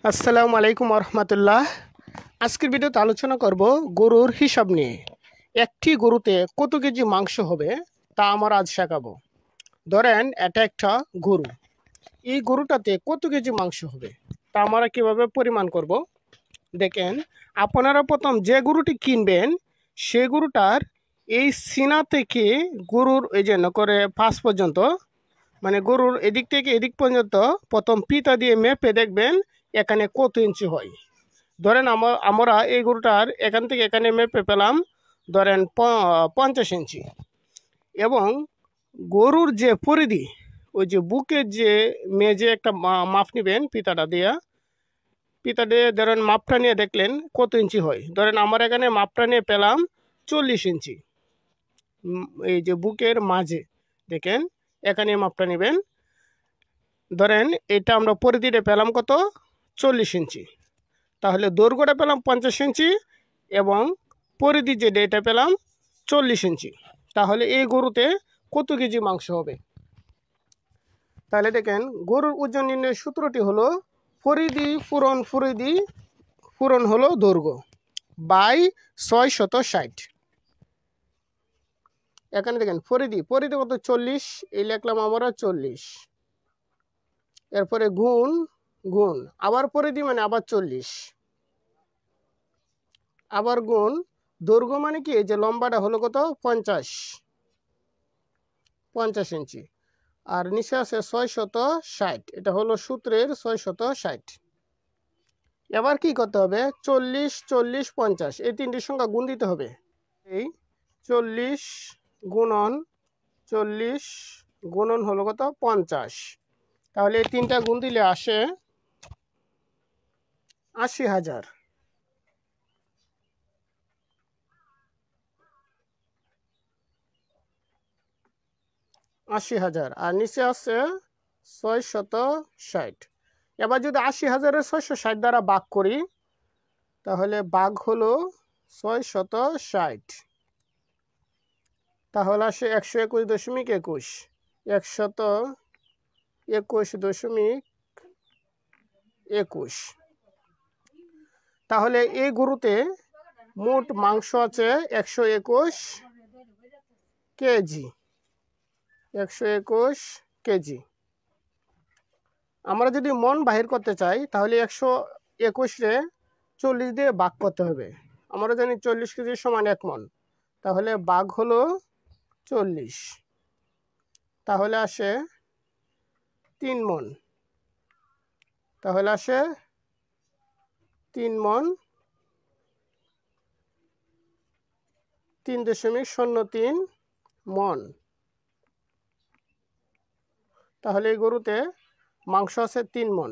আসসালামু আলাইকুম রহমতুল্লাহ। আজকের ভিডিওতে আলোচনা করব গরুর হিসাব নিয়ে। একটি গরুতে কত কেজি মাংস হবে তা আমরা আজ শেখাবো। ধরেন এটা একটা গরু, এই গরুটাতে কত কেজি মাংস হবে তা আমরা কিভাবে পরিমাণ করব। দেখেন, আপনারা প্রথম যে গরুটি কিনবেন সেই গরুটার এই সিনা থেকে গরুর এই যে করে পাশ পর্যন্ত, মানে গরুর এদিক থেকে এদিক পর্যন্ত প্রথম পিতা দিয়ে মেপে দেখবেন এখানে কত ইঞ্চি হয়। ধরেন আমরা এই গরুটার এখান থেকে এখানে মেপে পেলাম ধরেন 50 ইঞ্চি। এবং গরুর যে পরিধি, ওই যে বুকের যে মেজে একটা মাপ নেবেন পিতাটা দিয়ে ধরেন মাপটা নিয়ে দেখলেন কত ইঞ্চি হয়। ধরেন আমার এখানে মাপটা নিয়ে পেলাম 40 ইঞ্চি। এই যে বুকের মাঝে দেখেন এখানে মাপটা নেবেন। ধরেন এটা আমরা পরিধিটা পেলাম কত, 40 ইঞ্চি। তাহলে দৈর্ঘ্যটা পেলাম 50 ইঞ্চি এবং পরিধি যে এটা পেলাম 40 ইঞ্চি। তাহলে এই গরুতে কত কেজি মাংস হবে। তাহলে দেখেন, গরুর ওজন নির্ণয়ের সূত্রটি হলো পরিধি পূরণ হলো দৈর্ঘ্য বাই 660। এখানে দেখেন পরিধি কত 40, এই লিখলাম আমরা 40। এরপরে গুণ আবার পরিধি মানে আবার 40, আবার গুণ দৈর্ঘ্য মানে কি এই যে লম্বাটা হলো কত 50 ইঞ্চি। আর নিচে আছে 660, এটা হলো সূত্রের 660। এবার কি করতে হবে, 40 40 50 এই তিনটি সংখ্যা গুণ দিতে হবে। এই 40 গুণন 40 গুণন হলো কত 50। তাহলে এই তিনটা গুণ দিলে আসে 80,000। 80,000 আর নিচে আছে 660। এবার যদি 80,000-এর 660 দ্বারা ভাগ করি তাহলে ভাগ হলো 660, তাহলে আসে 121.21, 121.21। তাহলে এই গরুতে মোট মাংস আছে 121 কেজি। 121 কেজি। আমরা যদি মন বাহির করতে চাই তাহলে 121-রে 40 দিয়ে ভাগ করতে হবে। আমরা জানি 40 কেজি সমান 1 মন, তাহলে ভাগ হলো 40, তাহলে আসে 3 মন। তাহলে আসে 3 মন, 3.03 মন। তাহলে এই গরুতে মাংস আছে 3 মন।